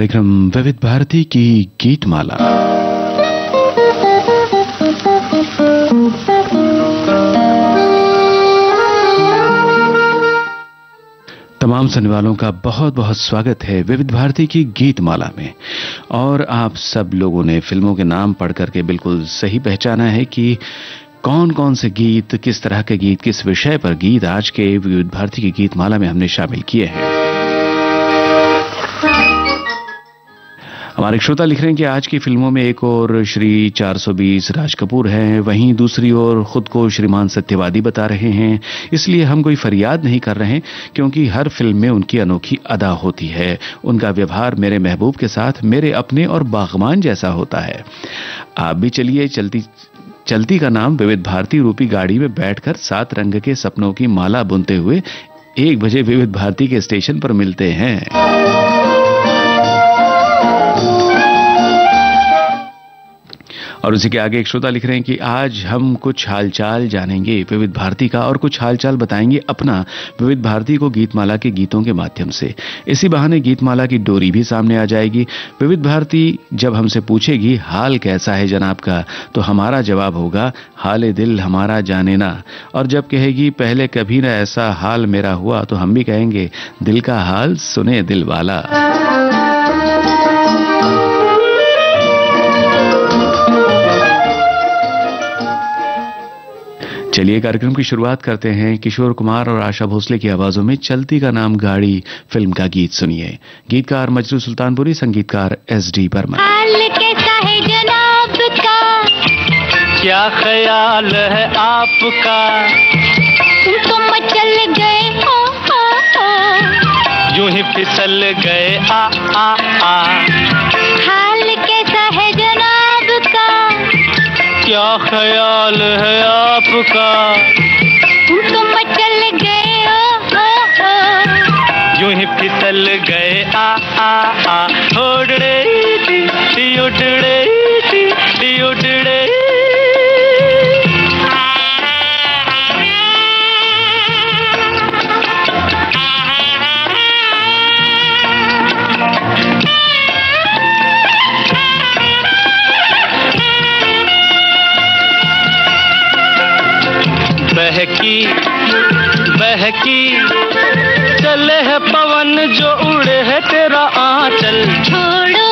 कार्यक्रम विविध भारती की गीतमाला। तमाम सुनने वालों का बहुत बहुत स्वागत है विविध भारती की गीतमाला में। और आप सब लोगों ने फिल्मों के नाम पढ़ करके बिल्कुल सही पहचाना है कि कौन कौन से गीत, किस तरह के गीत, किस विषय पर गीत आज के विविध भारती की गीतमाला में हमने शामिल किए हैं। हमारे श्रोता लिख रहे हैं कि आज की फिल्मों में एक और श्री 420 राज कपूर हैं, वहीं दूसरी ओर खुद को श्रीमान सत्यवादी बता रहे हैं। इसलिए हम कोई फरियाद नहीं कर रहे हैं, क्योंकि हर फिल्म में उनकी अनोखी अदा होती है। उनका व्यवहार मेरे महबूब के साथ मेरे अपने और बागबान जैसा होता है। आप भी चलिए चलती का नाम विविध भारती रूपी गाड़ी में बैठकर 7 रंग के सपनों की माला बुनते हुए 1 बजे विविध भारती के स्टेशन पर मिलते हैं। और उसी के आगे एक श्रोता लिख रहे हैं कि आज हम कुछ हालचाल जानेंगे विविध भारती का और कुछ हालचाल बताएंगे अपना विविध भारती को गीतमाला के गीतों के माध्यम से। इसी बहाने गीतमाला की डोरी भी सामने आ जाएगी। विविध भारती जब हमसे पूछेगी हाल कैसा है जनाब का, तो हमारा जवाब होगा हाल दिल हमारा जाने ना। और जब कहेगी पहले कभी ना ऐसा हाल मेरा हुआ, तो हम भी कहेंगे दिल का हाल सुने दिल वाला। चलिए कार्यक्रम की शुरुआत करते हैं। किशोर कुमार और आशा भोसले की आवाजों में चलती का नाम गाड़ी फिल्म का गीत सुनिए। गीतकार मजरू सुल्तानपुरी, संगीतकार SD बर्मन। हाल कैसा है जनाब का, क्या ख्याल है आपका, तुम मचल गए यूं ही फिसल गए आ। हाल कैसा है जनाब का, क्या ख्याल है आपका, तुम मचल गए यूं ही फिसल गए आ। उड़ड़े टी उड़ड़े टी उड़ड़े। बहकी चले है पवन जो उड़े है तेरा आंचल। छोड़ो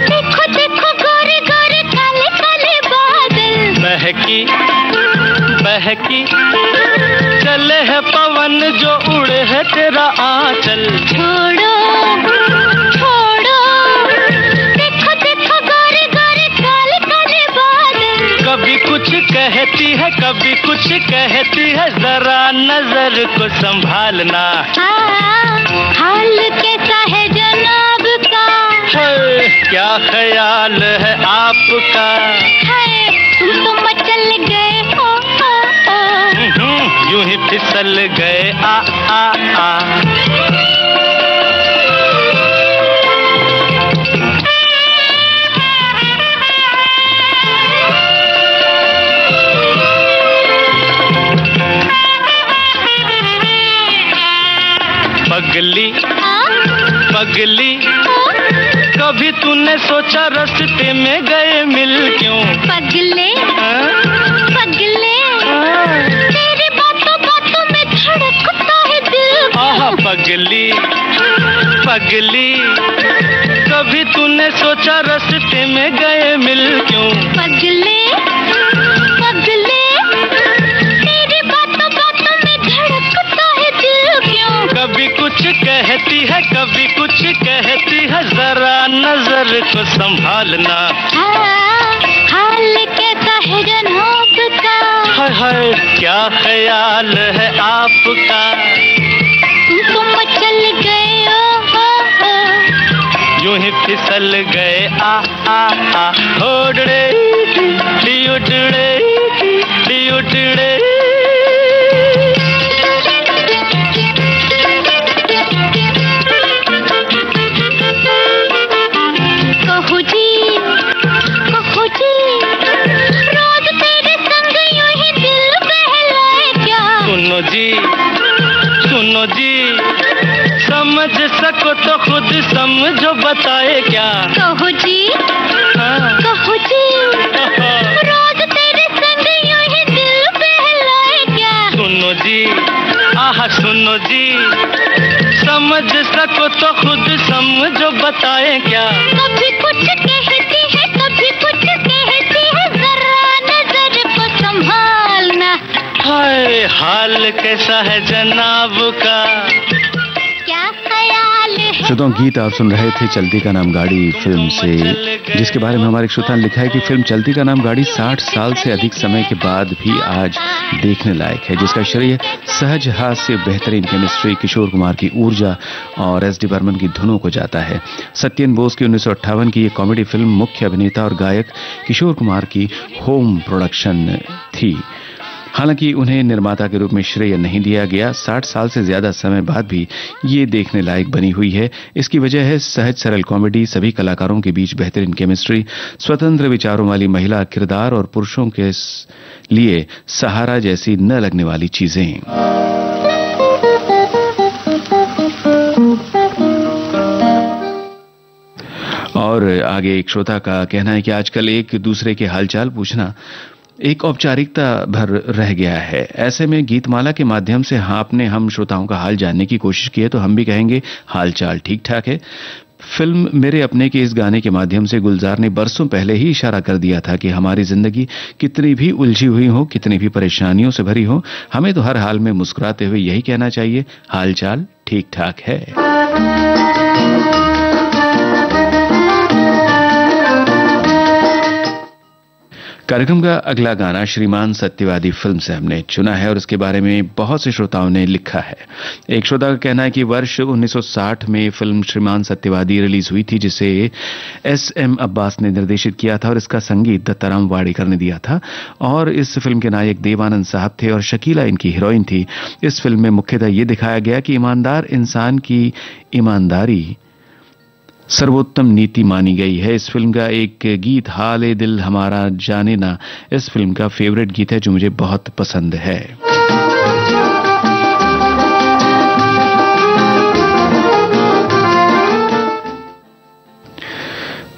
देखो देखो गोरे गोरे काले काले बादल। बहकी चले है पवन जो उड़े है तेरा आंचल। छोड़ो देखो देखो गोरे गोरे काले काले बादल। कभी कुछ कहती है कभी कुछ कहती है, जरा नजर को संभालना। हाल कैसा है जनाब का, क्या ख्याल है आपका, तुम तो मचल गए यूं ही फिसल गए आ। पगली कभी तूने सोचा रास्ते में गए मिल क्यों। पगले तेरी बातों में धड़कता है दिल। आहा पगली कभी तूने सोचा रास्ते में गए मिल क्यों। पगले तेरी बातों में धड़कता है दिल क्यों। कभी कुछ कहती है कभी कुछ कहती है, जरा नजर को संभालना। हाल कैसा है जनाब का, हाय क्या ख्याल है आपका, तुम मचल गए यूं ही फिसल गए आ। उड़ड़े टी उड़ड़े टी उड़ड़े। कहो जी रोज तेरे संग यूं ही दिल बहलाए क्या। सुनो जी समझ सको तो खुद समझो, बताए क्या? कहो जी, हाँ। कहो जी, रोज तेरे संग यूं ही दिल बहलाए क्या? सुनो जी, आहा सुनो जी, समझ सको तो खुद समझो, बताए क्या? कभी कुछ कहती है, कभी कुछ कहती है, जरा नजर को संभालना। हाय हाल कैसा है जनाब का? क्या ख्याल है? श्रोताओं, गीत आप सुन रहे थे चलती का नाम गाड़ी फिल्म से, जिसके बारे में हमारे श्रोता ने लिखा है कि फिल्म चलती का नाम गाड़ी 60 साल से अधिक समय के बाद भी आज देखने लायक है, जिसका श्रेय सहज हास्य, बेहतरीन केमिस्ट्री, किशोर कुमार की ऊर्जा और एस डी बर्मन की धुनों को जाता है। सत्येन बोस की 1958 की ये कॉमेडी फिल्म मुख्य अभिनेता और गायक किशोर कुमार की होम प्रोडक्शन थी। हालांकि उन्हें निर्माता के रूप में श्रेय नहीं दिया गया। 60 साल से ज्यादा समय बाद भी ये देखने लायक बनी हुई है। इसकी वजह है सहज सरल कॉमेडी, सभी कलाकारों के बीच बेहतरीन केमिस्ट्री, स्वतंत्र विचारों वाली महिला किरदार और पुरुषों के लिए सहारा जैसी न लगने वाली चीजें। और आगे एक श्रोता का कहना है कि आजकल एक दूसरे के हालचाल पूछना एक औपचारिकता भर रह गया है। ऐसे में गीतमाला के माध्यम से आपने हम श्रोताओं का हाल जानने की कोशिश की है, तो हम भी कहेंगे हालचाल ठीक ठाक है। फिल्म मेरे अपने के इस गाने के माध्यम से गुलजार ने बरसों पहले ही इशारा कर दिया था कि हमारी जिंदगी कितनी भी उलझी हुई हो, कितनी भी परेशानियों से भरी हो, हमें तो हर हाल में मुस्कुराते हुए यही कहना चाहिए, हालचाल ठीक ठाक है। कार्यक्रम का अगला गाना श्रीमान सत्यवादी फिल्म से हमने चुना है और उसके बारे में बहुत से श्रोताओं ने लिखा है। एक श्रोता का कहना है कि वर्ष 1960 में फिल्म श्रीमान सत्यवादी रिलीज हुई थी, जिसे एस.एम. अब्बास ने निर्देशित किया था और इसका संगीत दत्ताराम वाडेकर ने दिया था। और इस फिल्म के नायक देवानंद साहब थे और शकीला इनकी हीरोइन थी। इस फिल्म में मुख्यतः ये दिखाया गया कि ईमानदार इंसान की ईमानदारी सर्वोत्तम नीति मानी गई है। इस फिल्म का एक गीत हाले दिल हमारा जाने ना, इस फिल्म का फेवरेट गीत है जो मुझे बहुत पसंद है।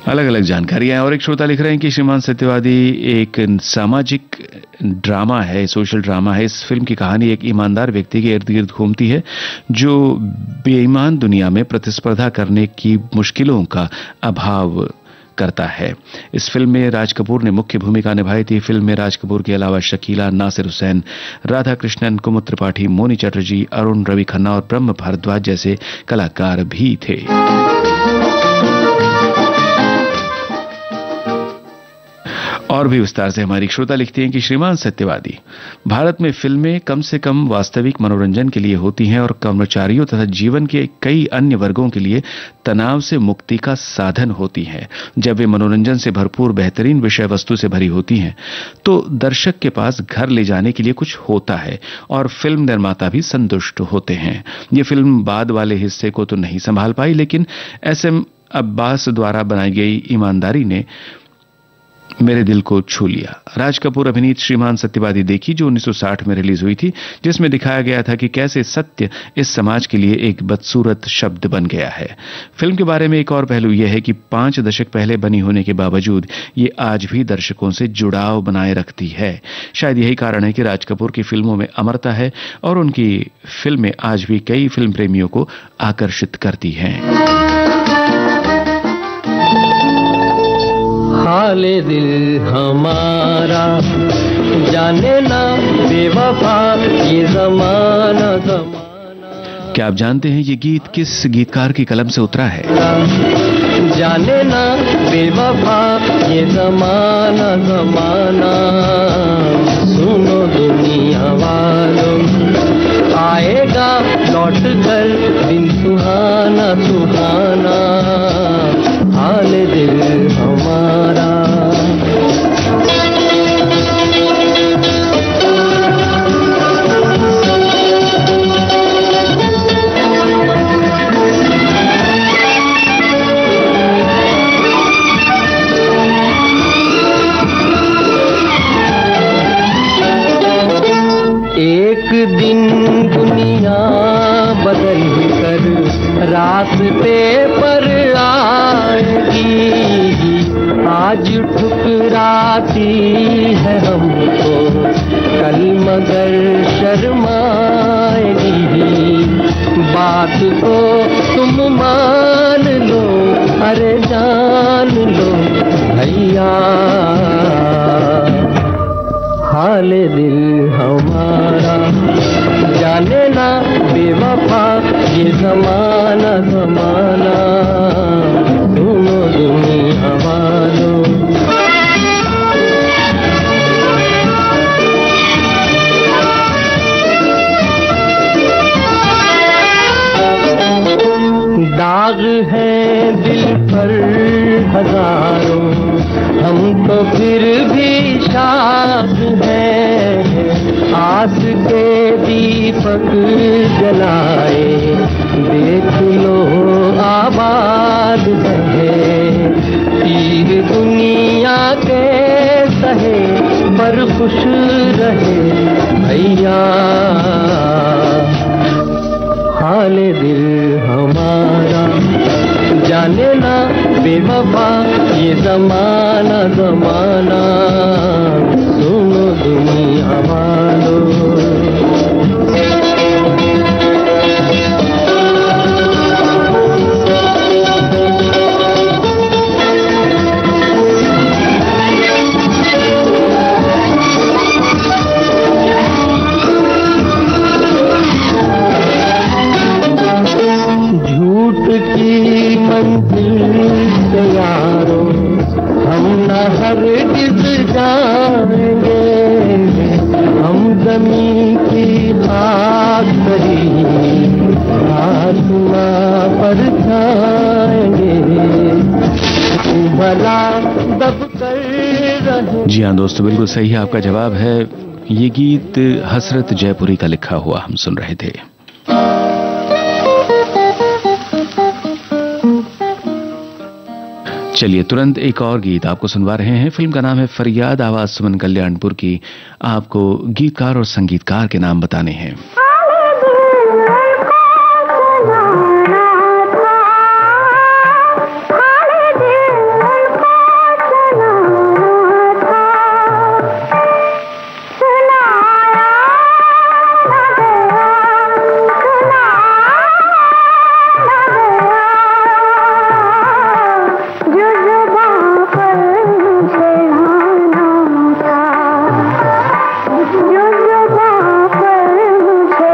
अलग अलग जानकारियां। और एक श्रोता लिख रहे हैं कि श्रीमान सत्यवादी एक सामाजिक ड्रामा है, सोशल ड्रामा है। इस फिल्म की कहानी एक ईमानदार व्यक्ति के इर्द गिर्द घूमती है जो बेईमान दुनिया में प्रतिस्पर्धा करने की मुश्किलों का अभाव करता है। इस फिल्म में राज कपूर ने मुख्य भूमिका निभाई थी। फिल्म में राज कपूर के अलावा शकीला, नासिर हुसैन, राधा कृष्णन, कुमुद त्रिपाठी, मोनी चटर्जी, अरुण रवि खन्ना और ब्रह्म भारद्वाज जैसे कलाकार भी थे। और भी विस्तार से हमारी श्रोता लिखती हैं कि श्रीमान सत्यवादी, भारत में फिल्में कम से कम वास्तविक मनोरंजन के लिए होती हैं और कर्मचारियों तथा जीवन के कई अन्य वर्गों के लिए तनाव से मुक्ति का साधन होती हैं। जब वे मनोरंजन से भरपूर बेहतरीन विषय वस्तु से भरी होती हैं तो दर्शक के पास घर ले जाने के लिए कुछ होता है और फिल्म निर्माता भी संतुष्ट होते हैं। ये फिल्म बाद वाले हिस्से को तो नहीं संभाल पाई, लेकिन एस.एम. अब्बास द्वारा बनाई गई ईमानदारी ने मेरे दिल को छू लिया। राज कपूर अभिनीत श्रीमान सत्यवादी देखी, जो 1960 में रिलीज हुई थी, जिसमें दिखाया गया था कि कैसे सत्य इस समाज के लिए एक बदसूरत शब्द बन गया है। फिल्म के बारे में एक और पहलू यह है कि 5 दशक पहले बनी होने के बावजूद ये आज भी दर्शकों से जुड़ाव बनाए रखती है। शायद यही कारण है कि राज कपूर की फिल्मों में अमरता है और उनकी फिल्में आज भी कई फिल्म प्रेमियों को आकर्षित करती हैं। हाले दिल हमारा जाने ना बेवफा ये ज़माना ज़माना। क्या आप जानते हैं ये गीत किस गीतकार की कलम से उतरा है? जाने ना बेवफा ये ज़माना ज़माना। सुनो दुनिया वालों, आएगा लौट कर दिन सुहाना सुहाना। हाल दिल हमारा। एक दिन दुनिया बदल कर पे पर आएगी, आज ठुकराती है हमको, कल मगर शर्माएगी। बात को तुम मान लो, अरे जान लो भैया, हाल दिल हमारा जाने ना बेवफा, ये ज़माना ज़माना सुनो दुनिया वालों। दाग है दिल पर हजारों, हम तो फिर भी शाद हैं। आस के दीपक जलाए, देख लो आबाद है। तीर दुनिया के सहे पर खुश रहे भैया, हाल दिल हमारा जाने ना बेवफा, ये ज़माना ज़माना सुनो दुनिया वालों। की मंजिल से यारों हम न हरगिज़ जाएंगे, हम ज़मीन की खाक करी आसमां पर छाएंगे, भला दब कर रहे। जी हाँ दोस्तों, बिल्कुल सही है आपका जवाब है। ये गीत हसरत जयपुरी का लिखा हुआ हम सुन रहे थे। चलिए तुरंत एक और गीत आपको सुनवा रहे हैं। फिल्म का नाम है फरियाद, आवाज सुमन कल्याणपुर की। आपको गीतकार और संगीतकार के नाम बताने हैं। जो जुबां पर मुझे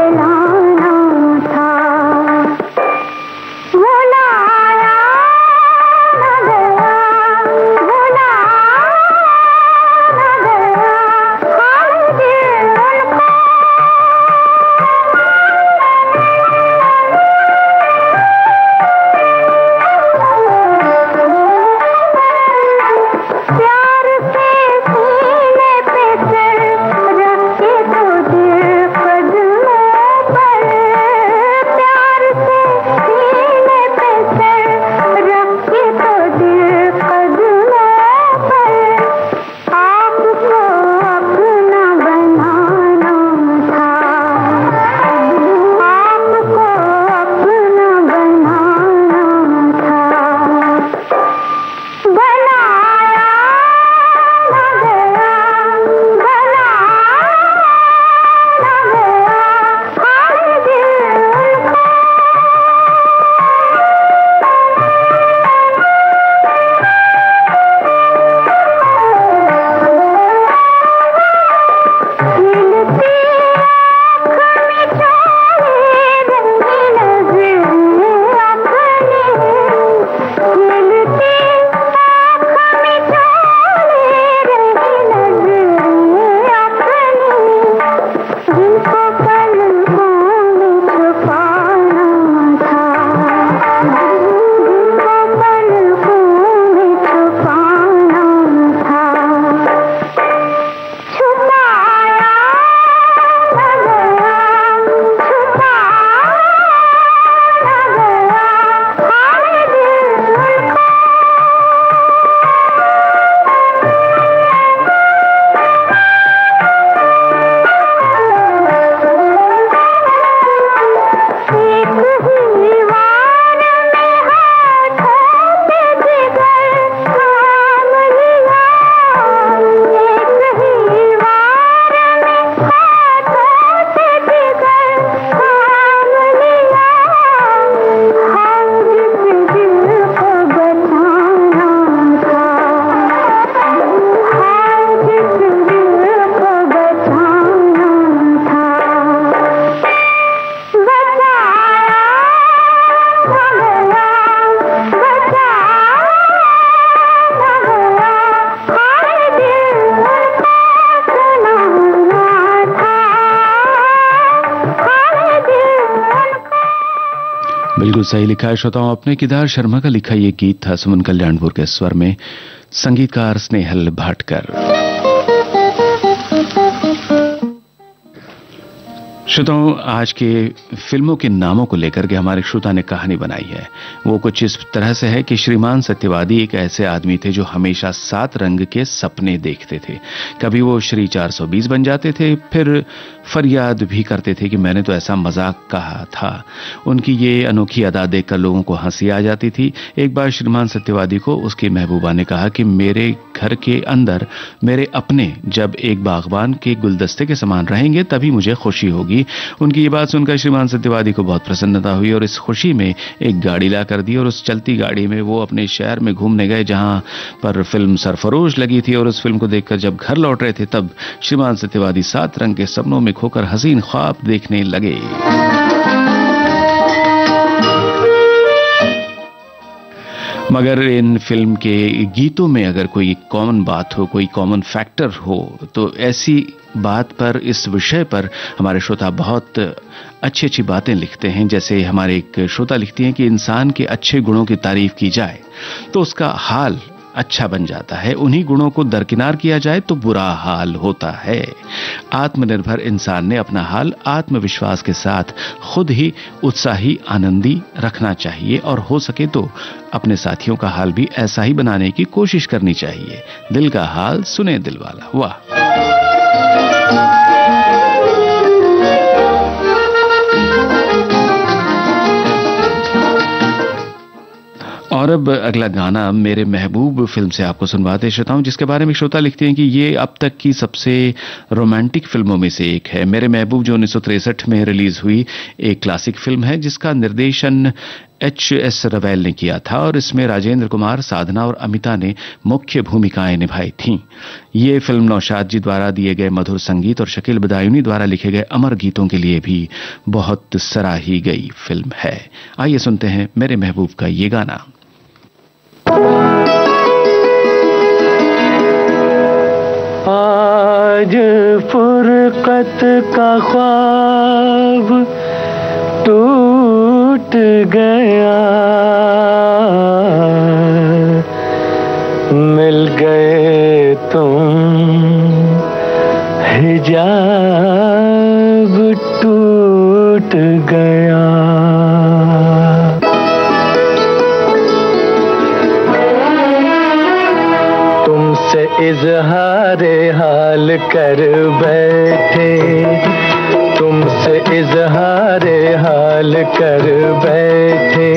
बिल्कुल सही लिखा है श्रोताओं आपने। केदार शर्मा का लिखा ये गीत था सुमन कल्याणपुर के स्वर में, संगीतकार स्नेहल भाटकर। श्रोताओं, आज के फिल्मों के नामों को लेकर के हमारे श्रोता ने कहानी बनाई है। वो कुछ इस तरह से है कि श्रीमान सत्यवादी एक ऐसे आदमी थे जो हमेशा 7 रंग के सपने देखते थे। कभी वो श्री 420 बन जाते थे, फिर फरियाद भी करते थे कि मैंने तो ऐसा मजाक कहा था। उनकी ये अनोखी अदा देखकर लोगों को हंसी आ जाती थी। एक बार श्रीमान सत्यवादी को उसकी महबूबा ने कहा कि मेरे घर के अंदर मेरे अपने जब एक बागबान के गुलदस्ते के समान रहेंगे तभी मुझे खुशी होगी। उनकी ये बात सुनकर श्रीमान सत्यवादी को बहुत प्रसन्नता हुई और इस खुशी में एक गाड़ी ला कर दी और उस चलती गाड़ी में वो अपने शहर में घूमने गए जहां पर फिल्म सरफरोश लगी थी। और उस फिल्म को देखकर जब घर लौट रहे थे तब श्रीमान सत्यवादी 7 रंग के सपनों में खोकर हसीन ख्वाब देखने लगे। मगर इन फिल्म के गीतों में अगर कोई कॉमन बात हो, कोई कॉमन फैक्टर हो, तो ऐसी बात पर, इस विषय पर हमारे श्रोता बहुत अच्छी अच्छी बातें लिखते हैं। जैसे हमारे एक श्रोता लिखती हैं कि इंसान के अच्छे गुणों की तारीफ की जाए तो उसका हाल अच्छा बन जाता है, उन्हीं गुणों को दरकिनार किया जाए तो बुरा हाल होता है। आत्मनिर्भर इंसान ने अपना हाल आत्मविश्वास के साथ खुद ही उत्साही आनंदी रखना चाहिए और हो सके तो अपने साथियों का हाल भी ऐसा ही बनाने की कोशिश करनी चाहिए। दिल का हाल सुने दिल वाला। वाह। और अब अगला गाना मेरे महबूब फिल्म से आपको सुनवाते श्रोताओं, जिसके बारे में श्रोता लिखते हैं कि ये अब तक की सबसे रोमांटिक फिल्मों में से एक है। मेरे महबूब जो 1963 में रिलीज हुई एक क्लासिक फिल्म है जिसका निर्देशन H.S. रवैल ने किया था और इसमें राजेंद्र कुमार, साधना और अमिता ने मुख्य भूमिकाएं निभाई थीं। ये फिल्म नौशाद जी द्वारा दिए गए मधुर संगीत और शकील बदायूनी द्वारा लिखे गए अमर गीतों के लिए भी बहुत सराही गई फिल्म है। आइए सुनते हैं मेरे महबूब का ये गाना। आज फुरकत का ख्वाब टूट गया, मिल गए तुम, हिजाब टूट गया। तुमसे इजहारे हाल कर बैठे, तुमसे इजहारे हाल कर बैठे,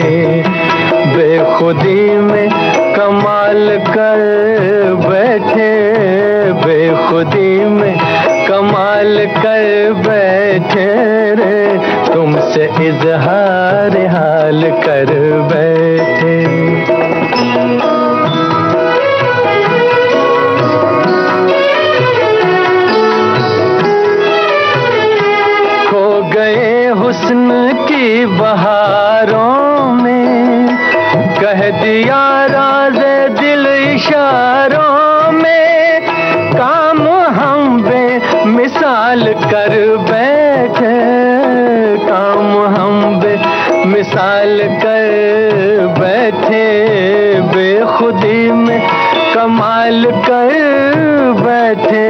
बेखुदी में कमाल कर बैठे, बेखुदी में कमाल कर बैठे रे, तुमसे इजहारे हाल कर बैठे। हुस्न की बहारों में कह दिया राज़े दिल इशारों में, काम हम बेमिसाल कर बैठे, काम हम बेमिसाल कर बैठे, बेखुदी में कमाल कर बैठे,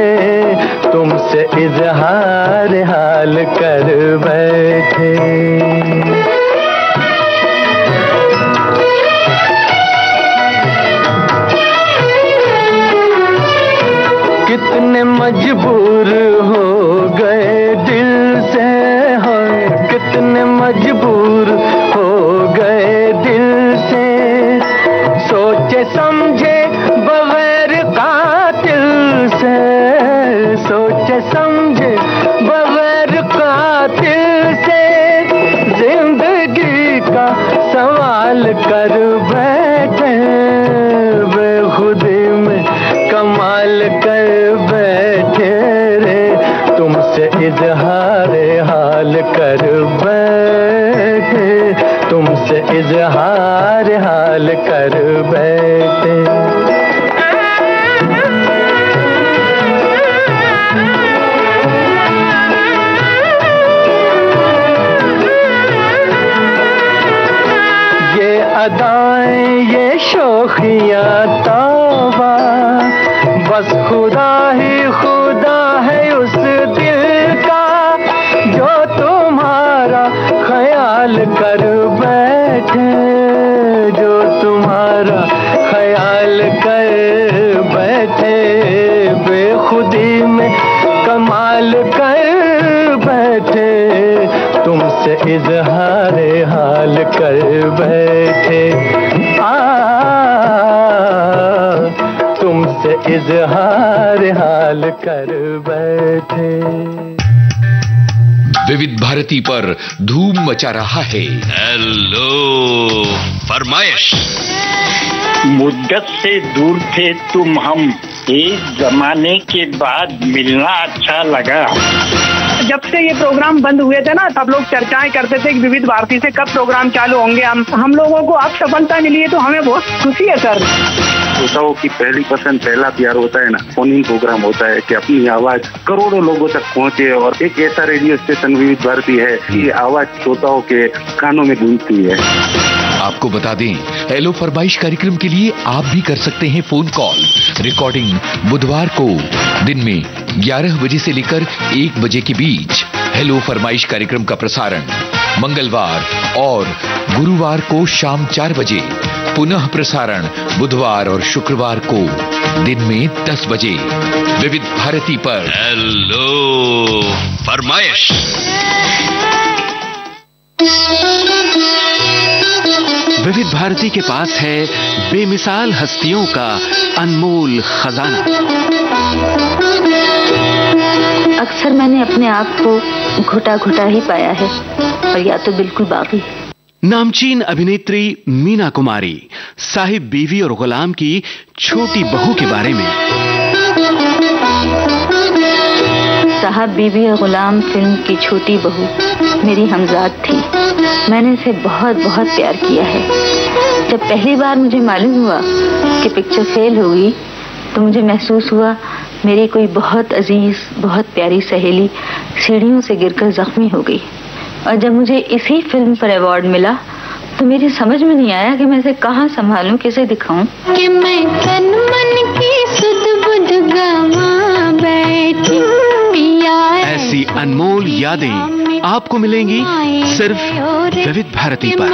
तुमसे इजहार हाल कर बैठे। कितने मजबूर हो गए दिल से, हो कितने मजबूर हो गए दिल से, सोचे समझे बगैर कातिल से, सोचे समझे बगैर कातिल से, जिंदगी का सवाल कर बैठे, बेखुदी में कमाल कर बैठे रे, तुमसे इजहार हाल कर बैठे, तुमसे इजहार हाल कर बैठे। अदाएं ये शोखियां तौबा, बस खुदा ही खुदा है उस दिल का जो तुम्हारा ख्याल कर बैठे, जो तुम्हारा ख्याल कर बैठे, बेखुदी में कमाल कर बैठे, तुमसे इजहार हाल कर बैठे, तुमसे इजहार हाल कर बैठे। विविध भारती पर धूम मचा रहा है हेलो फरमाइश। मुद्दत से दूर थे तुम हम, एक जमाने के बाद मिलना अच्छा लगा। जब से ये प्रोग्राम बंद हुए थे ना, सब लोग चर्चाएं करते थे कि विविध भारती से कब प्रोग्राम चालू होंगे। हम लोगों को अब सफलता मिली है तो हमें बहुत खुशी है सर। श्रोताओं की पहली पसंद, पहला प्यार होता है ना, फोन इन प्रोग्राम होता है कि अपनी आवाज करोड़ों लोगों तक पहुंचे, और एक ऐसा रेडियो स्टेशन विविध भारती है कि आवाज श्रोताओं के कानों में गूंजती है। आपको बता दें, हेलो फरमाइश कार्यक्रम के लिए आप भी कर सकते हैं फोन कॉल। रिकॉर्डिंग बुधवार को दिन में 11 बजे से लेकर 1 बजे के बीच, हेलो फरमाइश कार्यक्रम का प्रसारण मंगलवार और गुरुवार को शाम 4 बजे, पुनः प्रसारण बुधवार और शुक्रवार को दिन में 10 बजे विविध भारती पर। हेलो फरमाइश। विविध भारती के पास है बेमिसाल हस्तियों का अनमोल खजाना। अक्सर मैंने अपने आप को घुटा घुटा ही पाया है, और या तो बिल्कुल बाकी। नामचीन अभिनेत्री मीना कुमारी साहिब बीवी और गुलाम की छोटी बहू के बारे में। साहब बीवी और गुलाम फिल्म की छोटी बहू मेरी हमजाद थी। मैंने इसे बहुत बहुत प्यार किया है। जब पहली बार मुझे मालूम हुआ कि पिक्चर फेल होगी, तो मुझे महसूस हुआ मेरी कोई बहुत अजीज, बहुत प्यारी सहेली सीढ़ियों से गिरकर जख्मी हो गई। और जब मुझे इसी फिल्म पर अवार्ड मिला, तो मेरी समझ में नहीं आया कि मैं इसे कहाँ संभालूं, किसे दिखाऊं। कि मैं तन मन की सुध बुध गवा बैठी, ऐसी अनमोल यादें आपको मिलेंगी सिर्फ विविध भारती पर।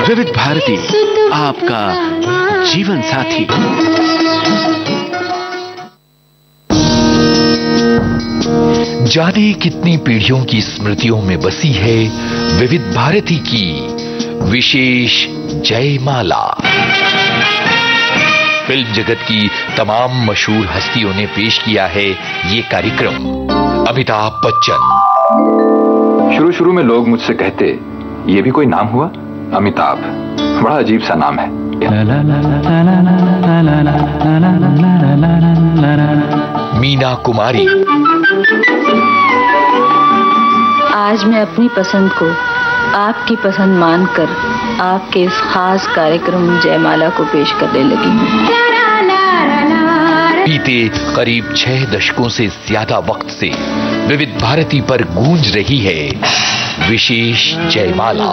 विविध भारती, आपका जीवन साथी। जाने कितनी पीढ़ियों की स्मृतियों में बसी है विविध भारती की विशेष जयमाला। फिल्म जगत की तमाम मशहूर हस्तियों ने पेश किया है ये कार्यक्रम। अमिताभ बच्चन। शुरू में लोग मुझसे कहते, ये भी कोई नाम हुआ? अमिताभ, बड़ा अजीब सा नाम है। मीना कुमारी। आज मैं अपनी पसंद को आपकी पसंद मानकर आपके इस खास कार्यक्रम जयमाला को पेश करने लगी हूँ। बीते करीब 6 दशकों से ज्यादा वक्त से विविध भारती पर गूंज रही है विशेष जयमाला।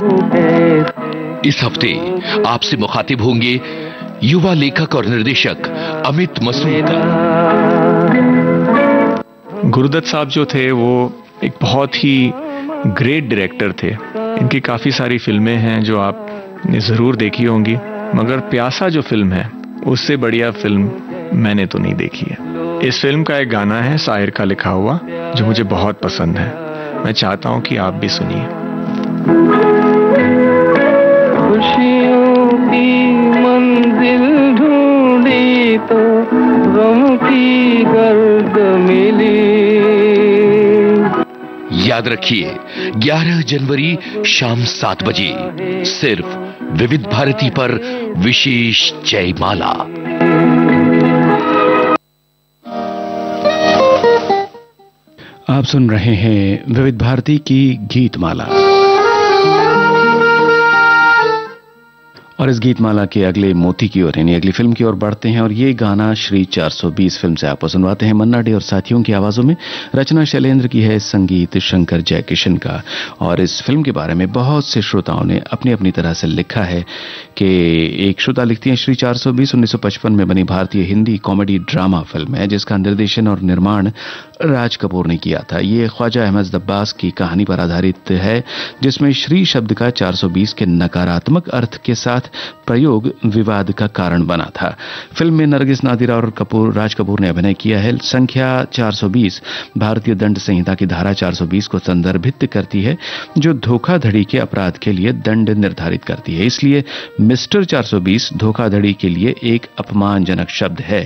इस हफ्ते आपसे मुखातिब होंगे युवा लेखक और निर्देशक अमित मसूद। गुरुदत्त साहब जो थे वो एक बहुत ही ग्रेट डायरेक्टर थे। इनकी काफ़ी सारी फिल्में हैं जो आपने ज़रूर देखी होंगी, मगर प्यासा जो फिल्म है उससे बढ़िया फिल्म मैंने तो नहीं देखी है। इस फिल्म का एक गाना है शायर का लिखा हुआ जो मुझे बहुत पसंद है। मैं चाहता हूं कि आप भी सुनिए। खुशियों की मंजिल ढूंढी तो गम की गर्द मिली। याद रखिए 11 जनवरी शाम 7 बजे सिर्फ विविध भारती पर विशेष जयमाला। आप सुन रहे हैं विविध भारती की गीतमाला। और इस गीतमाला के अगले मोती की ओर यानी अगली फिल्म की ओर बढ़ते हैं और ये गाना श्री 420 फिल्म से आपको सुनवाते हैं मन्ना डे और साथियों की आवाजों में। रचना शैलेंद्र की है, संगीत शंकर जयकिशन का। और इस फिल्म के बारे में बहुत से श्रोताओं ने अपनी अपनी तरह से लिखा है कि एक श्रोता लिखती हैं, श्री 420 1955 में बनी भारतीय हिंदी कॉमेडी ड्रामा फिल्म है जिसका निर्देशन और निर्माण राज कपूर ने किया था। ये ख्वाजा अहमद अब्बास की कहानी पर आधारित है जिसमें श्री शब्द का 420 के नकारात्मक अर्थ के साथ प्रयोग विवाद का कारण बना था। फिल्म में नरगिस नादिरा और राज कपूर ने अभिनय किया है। संख्या 420 भारतीय दंड संहिता की धारा 420 को संदर्भित करती है जो धोखाधड़ी के अपराध के लिए दंड निर्धारित करती है। इसलिए मिस्टर 420 धोखाधड़ी के लिए एक अपमानजनक शब्द है।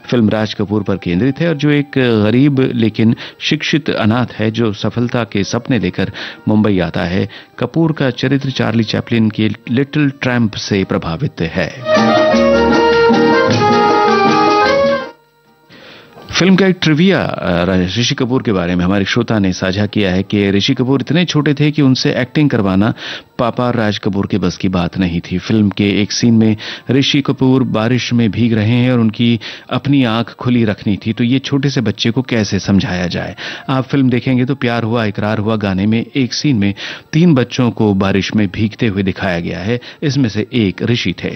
फिल्म राज कपूर पर केंद्रित है और जो एक गरीब लेकिन शिक्षित अनाथ है जो सफलता के सपने लेकर मुंबई आता है। कपूर का चरित्र चार्ली चैपलिन के लिटिल ट्रैम्प से प्रभावित है। फिल्म का एक ट्रिविया ऋषि कपूर के बारे में हमारे श्रोता ने साझा किया है कि ऋषि कपूर इतने छोटे थे कि उनसे एक्टिंग करवाना पापा राज कपूर के बस की बात नहीं थी। फिल्म के एक सीन में ऋषि कपूर बारिश में भीग रहे हैं और उनकी अपनी आंख खुली रखनी थी, तो ये छोटे से बच्चे को कैसे समझाया जाए। आप फिल्म देखेंगे तो प्यार हुआ इकरार हुआ गाने में एक सीन में 3 बच्चों को बारिश में भीगते हुए दिखाया गया है, इसमें से एक ऋषि थे।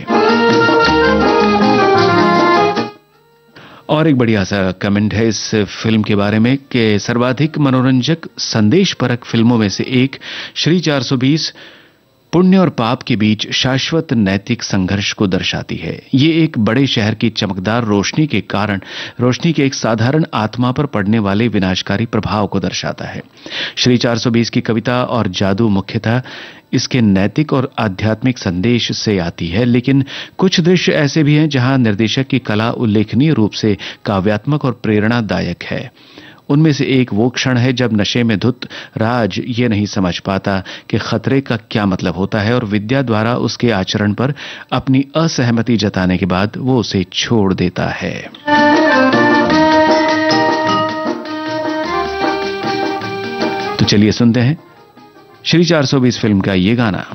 और एक बढ़िया सा कमेंट है इस फिल्म के बारे में कि सर्वाधिक मनोरंजक संदेशपरक फिल्मों में से एक श्री 420 पुण्य और पाप के बीच शाश्वत नैतिक संघर्ष को दर्शाती है। ये एक बड़े शहर की चमकदार रोशनी के एक साधारण आत्मा पर पड़ने वाले विनाशकारी प्रभाव को दर्शाता है। श्री 420 की कविता और जादू मुख्यतः इसके नैतिक और आध्यात्मिक संदेश से आती है, लेकिन कुछ दृश्य ऐसे भी हैं जहां निर्देशक की कला उल्लेखनीय रूप से काव्यात्मक और प्रेरणादायक है। उनमें से एक वो क्षण है जब नशे में धुत राज ये नहीं समझ पाता कि खतरे का क्या मतलब होता है और विद्या द्वारा उसके आचरण पर अपनी असहमति जताने के बाद वो उसे छोड़ देता है। तो चलिए सुनते हैं श्री 420 फिल्म का ये गाना।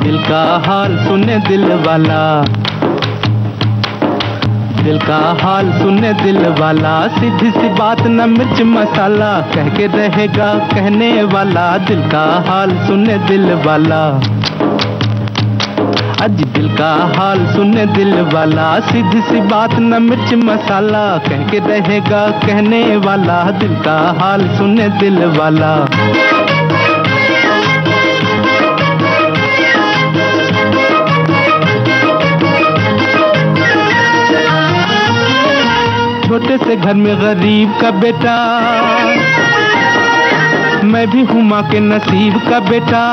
दिल का हाल सुने दिल वाला, दिल का हाल सुने दिल वाला, सीधी सी बात न मिर्च मसाला, कह के रहेगा कहने वाला। दिल का हाल सुने दिल वाला, आज दिल का हाल सुने दिल वाला, सीधी सी बात न मिर्च मसाला, कह के रहेगा कहने वाला। दिल का हाल सुने दिल वाला। छोटे से घर में गरीब का बेटा, मैं भी हूँ माँ के नसीब का बेटा।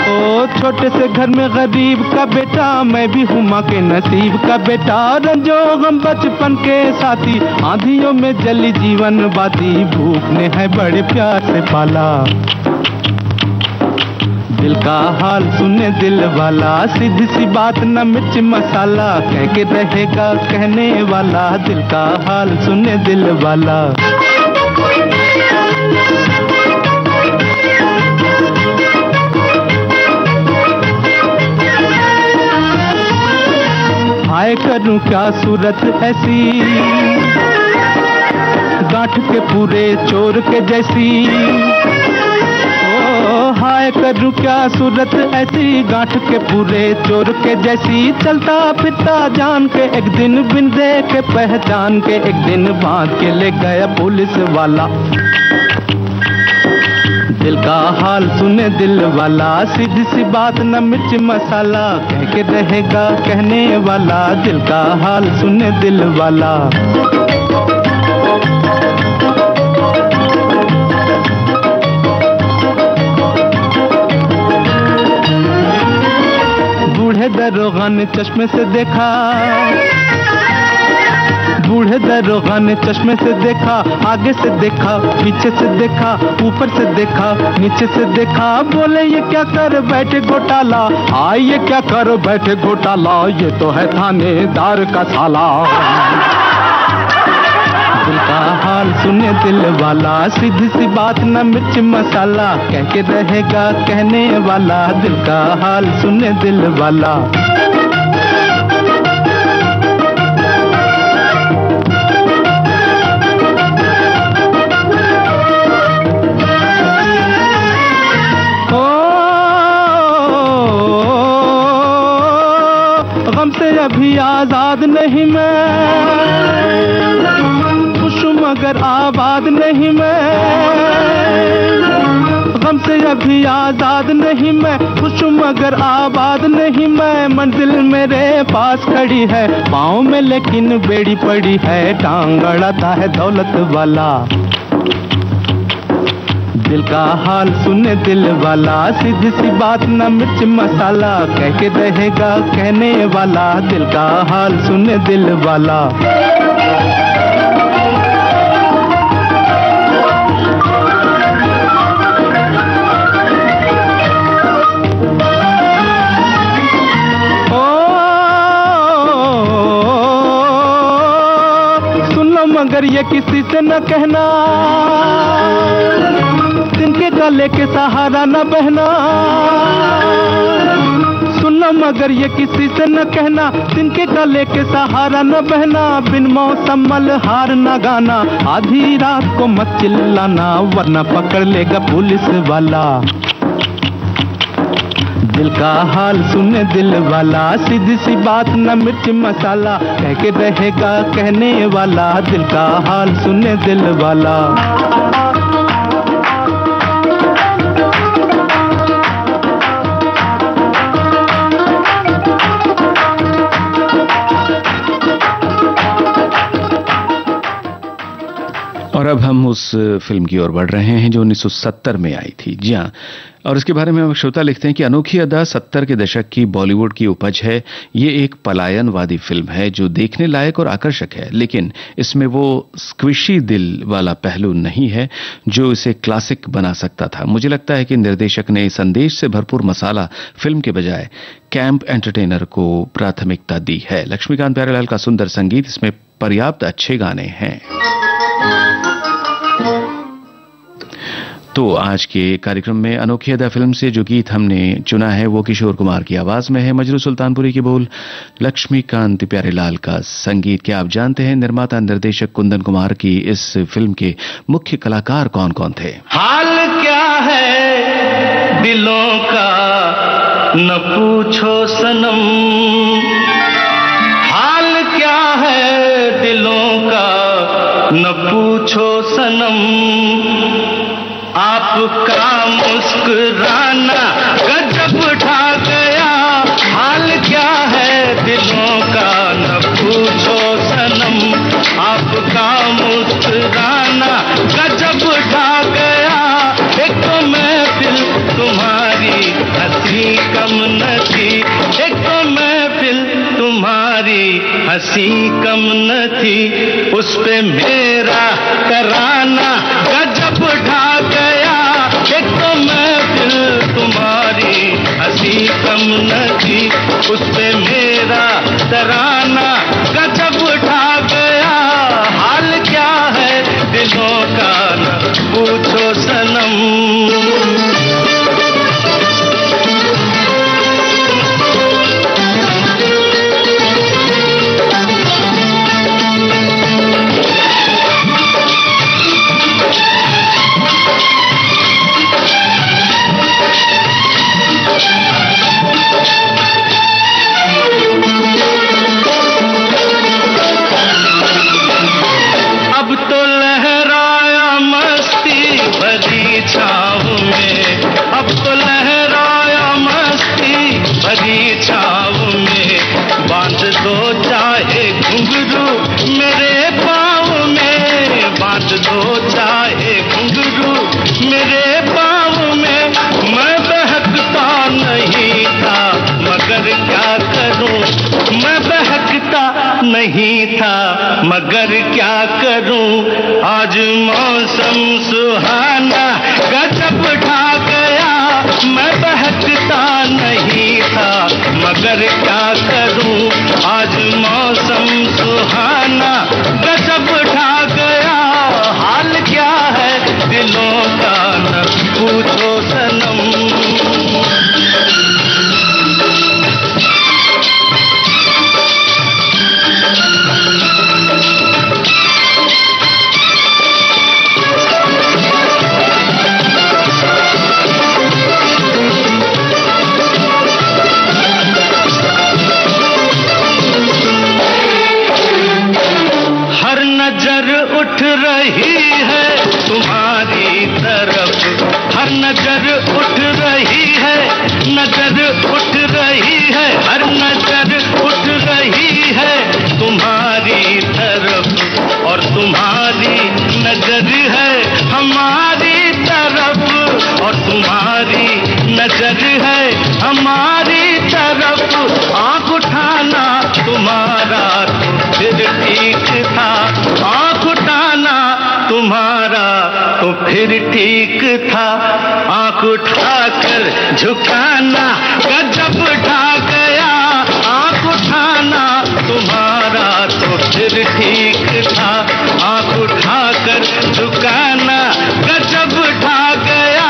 ओ छोटे से घर में गरीब का बेटा, मैं भी हूँ माँ के नसीब का बेटा। रंजो हम बचपन के साथी, आंधियों में जली जीवन बाती, भूख ने है बड़े प्यार से पाला। दिल का हाल सुने दिल वाला, सीधी सी बात न मिर्च मसाला, कह के रहेगा कहने वाला। दिल का हाल सुने दिल वाला। हाय करूं क्या सूरत ऐसी, गांठ के पूरे चोर के जैसी। हाय करूं क्या सूरत ऐसी, गांठ के पूरे चोर के जैसी। चलता फिरता जान के एक दिन बिन देखे पहचान के, एक दिन बांध के ले गया पुलिस वाला। दिल का हाल सुने दिल वाला, सीधी सी बात न मिर्च मसाला, कह के रहेगा कहने वाला। दिल का हाल सुने दिल वाला। बूढ़े दरोगा ने चश्मे से देखा, बूढ़े दरोगा ने चश्मे से देखा, आगे से देखा, पीछे से देखा, ऊपर से देखा, नीचे से देखा। बोले ये क्या कर बैठे घोटाला, ये क्या कर बैठे घोटाला, ये तो है थानेदार का साला। दिल का हाल सुने दिल वाला, सीधी सी बात न मिर्च मसाला, कह के रहेगा कहने वाला। दिल का हाल सुने दिल वाला। गम से अभी आजाद नहीं मैं, खुश मगर आबाद नहीं मैं। गम से अभी आजाद नहीं मैं, खुश मगर आबाद नहीं मैं। मंजिल मेरे पास खड़ी है, पाँव में लेकिन बेड़ी पड़ी है। टांग अड़ाता है दौलत वाला, दिल का हाल सुने दिल वाला। सीधी सी बात न मिर्च मसाला, कह के रहेगा कहने वाला। दिल का हाल सुने दिल वाला। सुन लो मगर ये किसी से न कहना, जिनके गले के सहारा न बहना। सुनो मगर ये किसी से न कहना, जिनके गले के सहारा न बहना। बिन मौसम मल्हार न गाना, आधी रात को मत चिल्लाना, वरना पकड़ लेगा पुलिस वाला। दिल का हाल सुने दिल वाला, सीधी सी बात न मिर्च मसाला, कह के रहेगा कहने वाला। दिल का हाल सुने दिल वाला। और अब हम उस फिल्म की ओर बढ़ रहे हैं जो 1970 में आई थी। जी हाँ, और इसके बारे में हम श्रोता लिखते हैं कि अनोखी अदा 70 के दशक की बॉलीवुड की उपज है। ये एक पलायनवादी फिल्म है जो देखने लायक और आकर्षक है, लेकिन इसमें वो स्क्विशी दिल वाला पहलू नहीं है जो इसे क्लासिक बना सकता था। मुझे लगता है कि निर्देशक ने संदेश से भरपूर मसाला फिल्म के बजाय कैंप एंटरटेनर को प्राथमिकता दी है। लक्ष्मीकांत प्यारेलाल का सुंदर संगीत, इसमें पर्याप्त अच्छे गाने हैं। तो आज के कार्यक्रम में अनोखी अदा फिल्म से जो गीत हमने चुना है वो किशोर कुमार की आवाज में है, मजरू सुल्तानपुरी की बोल, लक्ष्मीकांत प्यारेलाल का संगीत। क्या आप जानते हैं निर्माता निर्देशक कुंदन कुमार की इस फिल्म के मुख्य कलाकार कौन कौन थे? हाल क्या है दिलों का न पूछो सनम, हाल क्या है दिलों का न पूछो सनम। आपका मुस्कुराना गजब ढा गया, हाल क्या है दिलों का न पूछो सनम। आपका मुस्कुराना गजब ढा गया, एक तो महफिल तुम्हारी हंसी कम न थी, एक तो महफिल तुम्हारी हंसी कम न थी। उस पे मेरा तराना गजब ढा गया, एक तो महफिल तुम्हारी हंसी कम न थी। उस पे मेरा तराना गजब ढा गया, हाल क्या है दिलों का न पूछो सनम। नहीं था मगर क्या करूं आज मौसम सुहाना गजब ढा गया मैं बहकता नहीं था मगर क्या करूं आज मौसम सुहाना गजब ढा गया हाल क्या है दिलों का न पूछो सनम नजर उठ रही है तुम्हारी तरफ हर नजर उठ रही है नजर उठ रही है हर नजर उठ रही है तुम्हारी तरफ और तुम्हारी नजर है हमारी तरफ और तुम्हारी नजर है हमारी तरफ आँख उठाना तुम्हारा तो फिर ठीक था आँख उठाना तुम्हारा तो फिर ठीक था आँख उठाकर झुकाना गजब ढा गया आँख उठाना तुम्हारा तो फिर ठीक था आँख उठाकर झुकाना गजब ढा गया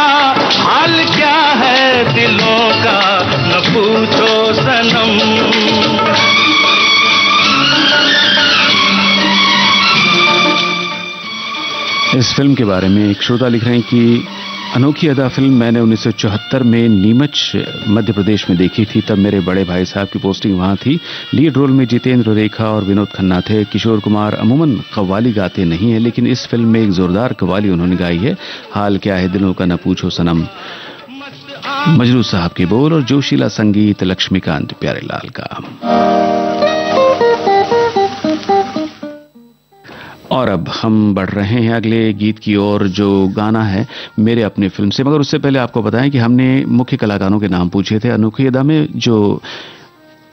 हाल क्या है दिलों का न पूछो सनम इस फिल्म के बारे में एक श्रोता लिख रहे हैं कि अनोखी अदा फिल्म मैंने 1974 में नीमच मध्य प्रदेश में देखी थी। तब मेरे बड़े भाई साहब की पोस्टिंग वहां थी। लीड रोल में जितेंद्र, रेखा और विनोद खन्ना थे। किशोर कुमार अमूमन कव्वाली गाते नहीं है, लेकिन इस फिल्म में एक जोरदार कव्वाली उन्होंने गाई है। हाल क्या है दिलों का न पूछो सनम। मजरू साहब के बोल और जोशीला संगीत लक्ष्मीकांत प्यारेलाल का। और अब हम बढ़ रहे हैं अगले गीत की ओर, जो गाना है मेरे अपने फिल्म से। मगर उससे पहले आपको बताएं कि हमने मुख्य कलाकारों के नाम पूछे थे। अनोखी अदा में जो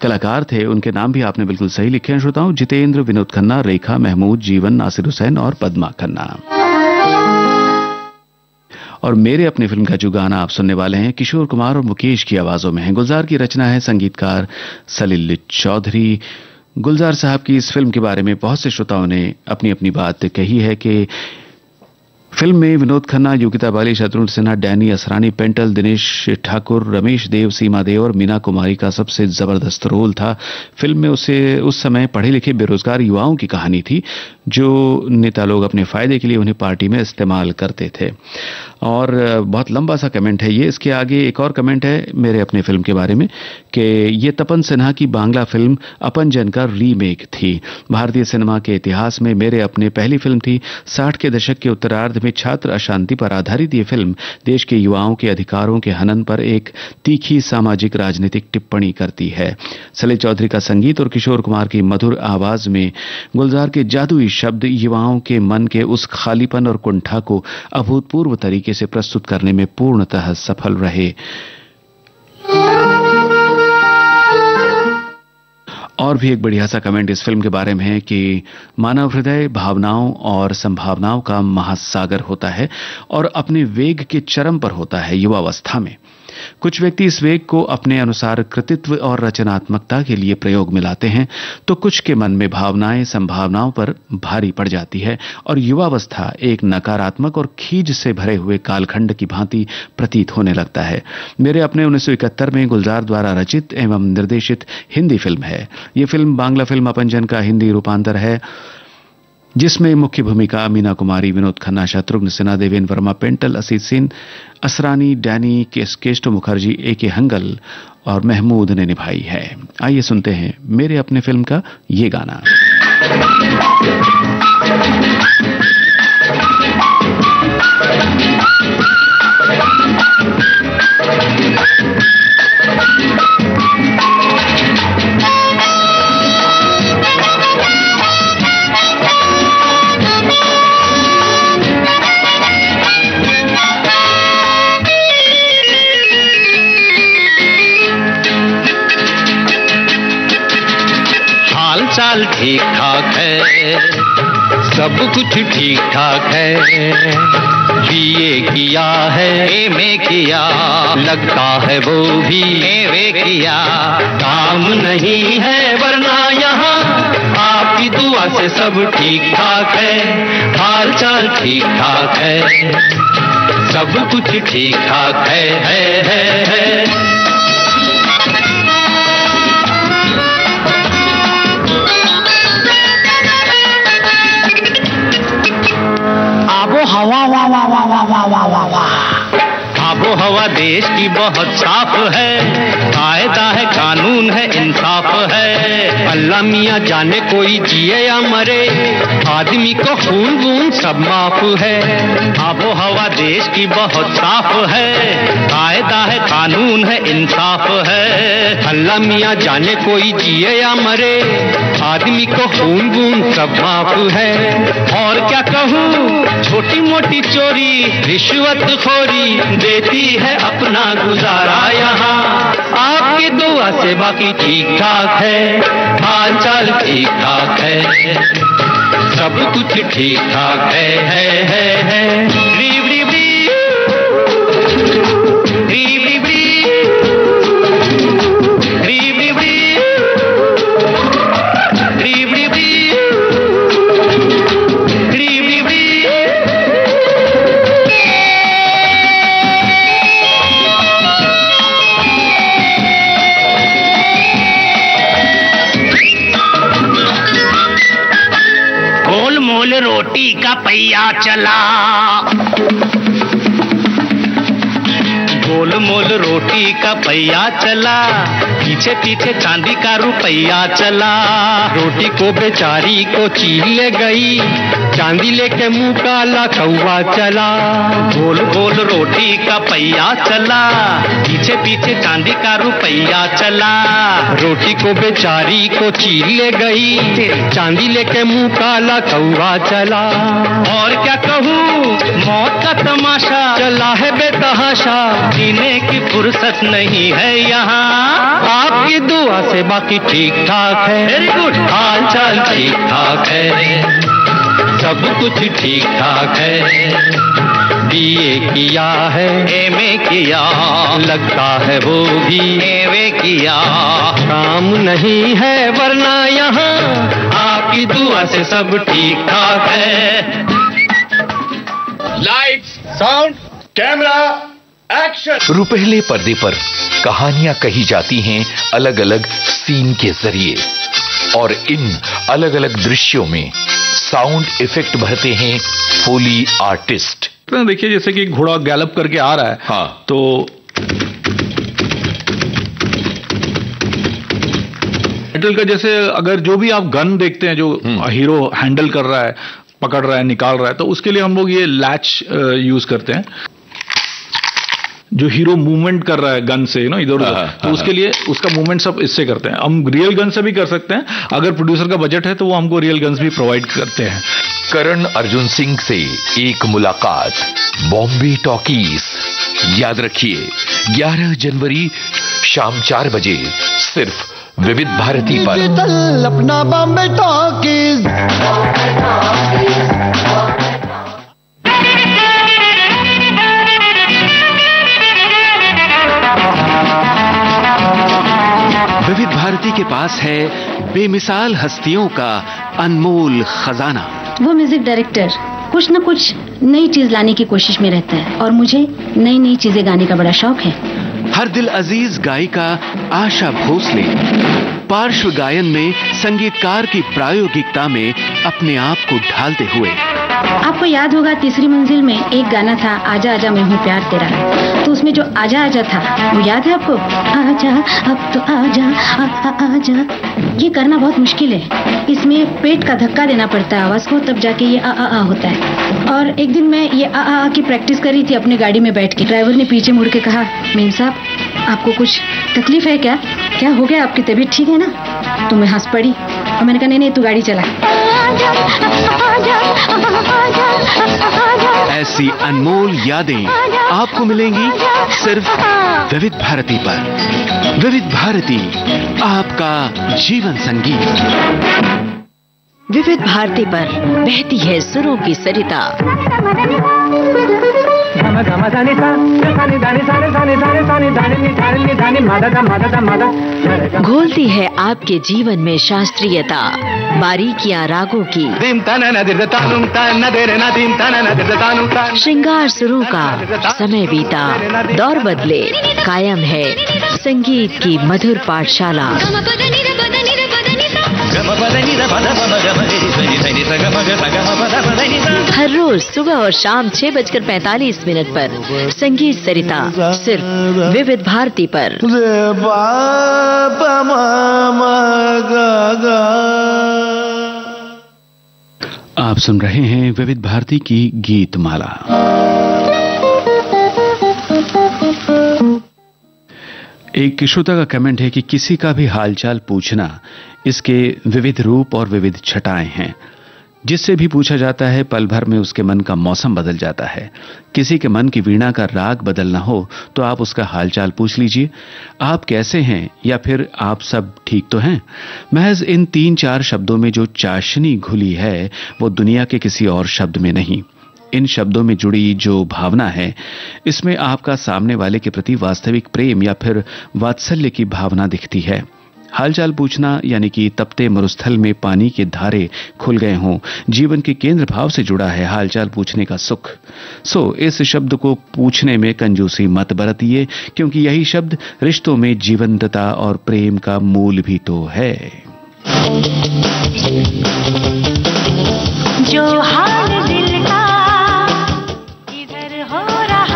कलाकार थे उनके नाम भी आपने बिल्कुल सही लिखे हैं श्रोताओं। जितेंद्र, विनोद खन्ना, रेखा, महमूद, जीवन, नासिर हुसैन और पद्मा खन्ना। और मेरे अपने फिल्म का जो गाना आप सुनने वाले हैं किशोर कुमार और मुकेश की आवाजों में है। गुलजार की रचना है, संगीतकार सलील चौधरी। गुलजार साहब की इस फिल्म के बारे में बहुत से श्रोताओं ने अपनी अपनी बात कही है कि फिल्म में विनोद खन्ना, योगिता बाली, शत्रुघ्न सिन्हा, डैनी असरानी, पेंटल, दिनेश ठाकुर, रमेश देव, सीमा देव और मीना कुमारी का सबसे जबरदस्त रोल था। फिल्म में उस समय पढ़े लिखे बेरोजगार युवाओं की कहानी थी, जो नेता लोग अपने फायदे के लिए उन्हें पार्टी में इस्तेमाल करते थे। और बहुत लंबा सा कमेंट है ये। इसके आगे एक और कमेंट है मेरे अपने फिल्म के बारे में कि ये तपन सिन्हा की बांग्ला फिल्म अपनजन का रीमेक थी। भारतीय सिनेमा के इतिहास में मेरे अपने पहली फिल्म थी। 60 के दशक के उत्तरार्ध में छात्र अशांति पर आधारित ये फिल्म देश के युवाओं के अधिकारों के हनन पर एक तीखी सामाजिक राजनीतिक टिप्पणी करती है। सलील चौधरी का संगीत और किशोर कुमार की मधुर आवाज में गुलजार के जादुई शब्द युवाओं के मन के उस खालीपन और कुंठा को अभूतपूर्व तरीके से प्रस्तुत करने में पूर्णतः सफल रहे। और भी एक बढ़िया सा कमेंट इस फिल्म के बारे में है कि मानव हृदय भावनाओं और संभावनाओं का महासागर होता है और अपने वेग के चरम पर होता है युवावस्था में। कुछ व्यक्ति इस वेग को अपने अनुसार कृतित्व और रचनात्मकता के लिए प्रयोग में लाते हैं, तो कुछ के मन में भावनाएं संभावनाओं पर भारी पड़ जाती है और युवावस्था एक नकारात्मक और खीज से भरे हुए कालखंड की भांति प्रतीत होने लगता है। मेरे अपने 1971 में गुलजार द्वारा रचित एवं निर्देशित हिंदी फिल्म है। यह फिल्म बांग्ला फिल्म अपनजन का हिंदी रूपांतर है, जिसमें मुख्य भूमिका मीना कुमारी, विनोद खन्ना, शत्रुघ्न सिन्हा, देवेंद्र वर्मा, पेंटल, असीत सिंह, असरानी, डैनी, केस्टो मुखर्जी, ए.के. हंगल और महमूद ने निभाई है। आइए सुनते हैं मेरे अपने फिल्म का ये गाना। चाल ठीक ठाक है, सब कुछ ठीक ठाक है। बीए किया है, एमए किया, लगता है वो भी एवे किया। काम नहीं है वरना यहाँ आपकी दुआ से सब ठीक ठाक है, हाल चाल ठीक ठाक है, सब कुछ ठीक ठाक है। आबो हवा वाह वाह वाह वाह वाह वाह वाह वाह, आबो हवा देश की बहुत साफ है, कायदा है, कानून है, इंसाफ है। अल्लाह मियाँ जाने कोई जिए या मरे, आदमी को खून वून सब माफ है। आबो हवा देश की बहुत साफ है, कायदा है, कानून है, इंसाफ है। अल्लाह मियाँ जाने कोई जिए या मरे, आदमी को खून वून सब माफ है। और क्या कहूँ, छोटी मोटी चोरी रिश्वत खोरी देती है अपना गुजारा यहाँ। आपकी दुआ से बाकी ठीक ठाक है, हाल चाल ठीक ठाक है, सब कुछ ठीक ठाक है। रीब रीब रीब रीब रीब रीब रीब रीब गोल रोटी का पहिया चला, गोल मोल रोटी का पहिया चला, पीछे पीछे चांदी का रुपया चला। रोटी को बेचारी को चीर ले गई, चांदी लेके मुंह काला कौवा चला। गोल गोल रोटी का पहिया चला, पीछे पीछे चांदी का रुपया चला। रोटी को बेचारी को चीर ले गई, चांदी लेके मुंह काला कौवा चला। और क्या कहूँ, मौत का तमाशा चला है बेतहाशा, जीने की फुर्सत नहीं है यहाँ। आपकी दुआ से बाकी ठीक ठाक है, वेरी गुड, हाल चाल ठीक ठाक है, सब कुछ ठीक ठाक है। बीए किया है, एमए किया, लगता है वो भी एवे किया। काम नहीं है वरना यहाँ आपकी दुआ से सब ठीक ठाक है। Lights, sound, camera, action. रुपहले पर्दे पर कहानियां कही जाती हैं अलग अलग सीन के जरिए, और इन अलग अलग दृश्यों में साउंड इफेक्ट भरते हैं फोली आर्टिस्ट। देखिए, जैसे कि घोड़ा गैलप करके आ रहा है, हाँ, तो मेटल का जैसे अगर जो भी आप गन देखते हैं जो हीरो हैंडल कर रहा है, पकड़ रहा है, निकाल रहा है, तो उसके लिए हम लोग ये लैच यूज करते हैं। जो हीरो मूवमेंट कर रहा है गन से इधर उधर, तो उसके लिए उसका मूवमेंट सब इससे करते हैं। हम रियल गन से भी कर सकते हैं, अगर प्रोड्यूसर का बजट है तो वो हमको रियल गन्स भी प्रोवाइड करते हैं। करण अर्जुन सिंह से एक मुलाकात, बॉम्बे टॉकीज। याद रखिए 11 जनवरी शाम 4 बजे सिर्फ विविध भारती पर। अपना बॉम्बे टॉकीज। विविध भारती के पास है बेमिसाल हस्तियों का अनमोल खजाना। वो म्यूजिक डायरेक्टर कुछ न कुछ नई चीज लाने की कोशिश में रहता है, और मुझे नई नई चीजें गाने का बड़ा शौक है। हर दिल अजीज गायिका आशा भोसले पार्श्व गायन में संगीतकार की प्रायोगिकता में अपने आप को ढालते हुए। आपको याद होगा तीसरी मंजिल में एक गाना था, आजा आजा मैं हूँ प्यार तेरा, तो उसमें जो आजा आजा था वो याद है आपको? आजा अब तो आजा आजा। ये करना बहुत मुश्किल है, इसमें पेट का धक्का देना पड़ता है आवाज को, तब जाके ये आ होता है। और एक दिन मैं ये आ की प्रैक्टिस कर रही थी अपनी गाड़ी में बैठ के। ड्राइवर ने पीछे मुड़ के कहा, मेम साहब आपको कुछ तकलीफ है क्या? क्या हो गया, आपकी तबीयत ठीक है ना? तो मैं हंस पड़ी और मैंने कहा नहीं तू गाड़ी चला। ऐसी अनमोल यादें आपको मिलेंगी सिर्फ विविध भारती पर। विविध भारती, आपका जीवन संगीत। विविध भारती पर बहती है सुरों की सरिता। घोलती है आपके जीवन में शास्त्रीयता, बारीकियां रागों की, श्रृंगार सुरों का। समय बीता, दौर बदले, कायम है संगीत की मधुर पाठशाला। हर रोज सुबह और शाम 6:45 पर संगीत सरिता, सिर्फ विविध भारती पर। आप सुन रहे हैं विविध भारती की गीत माला। एक श्रोता का कमेंट है कि किसी का भी हालचाल पूछना, इसके विविध रूप और विविध छटाएं हैं। जिससे भी पूछा जाता है पल भर में उसके मन का मौसम बदल जाता है। किसी के मन की वीणा का राग बदलना हो तो आप उसका हालचाल पूछ लीजिए, आप कैसे हैं, या फिर आप सब ठीक तो हैं। महज इन 3-4 शब्दों में जो चाशनी घुली है वो दुनिया के किसी और शब्द में नहीं। इन शब्दों में जुड़ी जो भावना है, इसमें आपका सामने वाले के प्रति वास्तविक प्रेम या फिर वात्सल्य की भावना दिखती है। हालचाल पूछना यानी कि तपते मरुस्थल में पानी के धारे खुल गए हों, जीवन के केंद्र भाव से जुड़ा है हालचाल पूछने का सुख। इस शब्द को पूछने में कंजूसी मत बरतिए, क्योंकि यही शब्द रिश्तों में जीवंतता और प्रेम का मूल भी तो है। जो हाल दिल का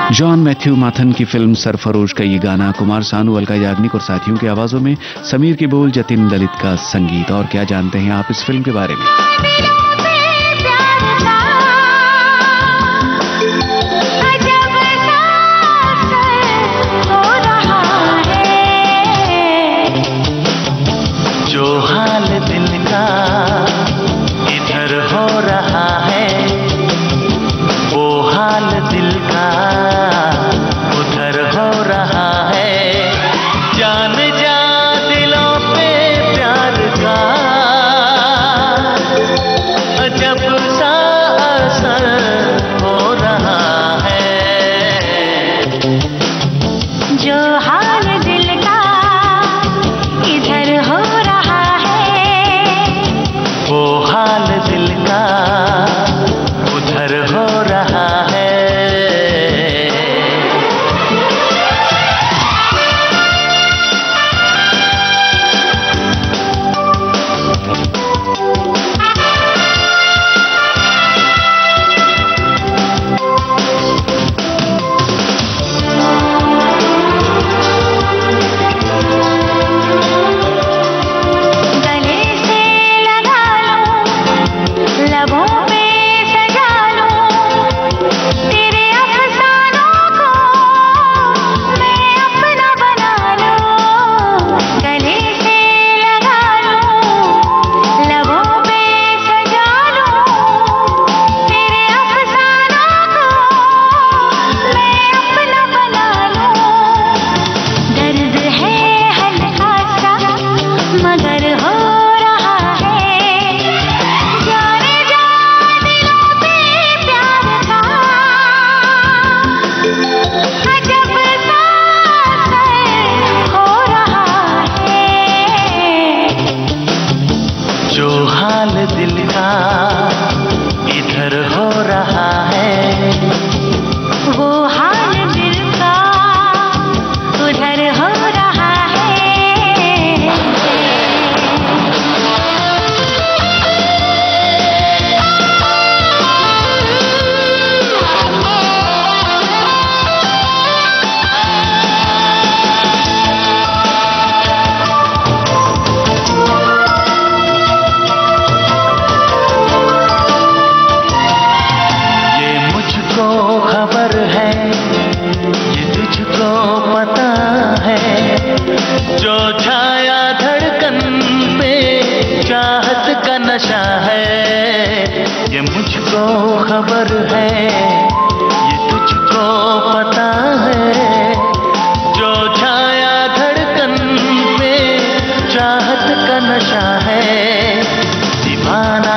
जॉन मैथ्यू माथन की फिल्म सरफरोश का ये गाना, कुमार सानू, अलका याग्निक और साथियों की आवाजों में, समीर के बोल, जतिन ललित का संगीत। और क्या जानते हैं आप इस फिल्म के बारे में? जो हाल दिल का इधर हो रहा है, वो हाल दिल का उधर हो रहा है। जान जा दिलों पे प्यार का अजब सा असर हो रहा है। जो हाल दिल का इधर हो रहा है, वो हाल दिल का उधर हो रहा है। चाहत का नशा है, दीवाना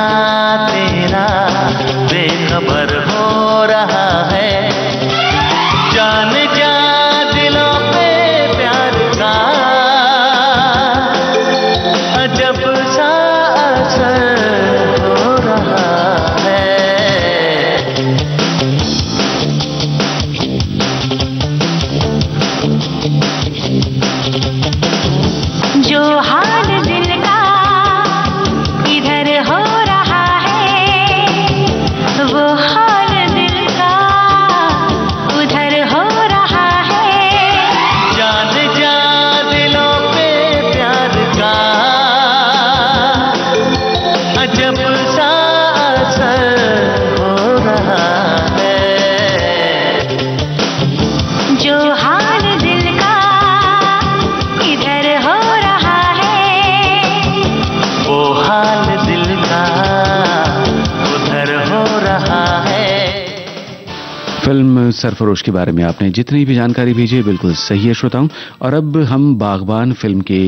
फिल्म सरफरोश के बारे में आपने जितनी भी जानकारी भेजी बिल्कुल सही है श्रोताओं। और अब हम बागबान फिल्म के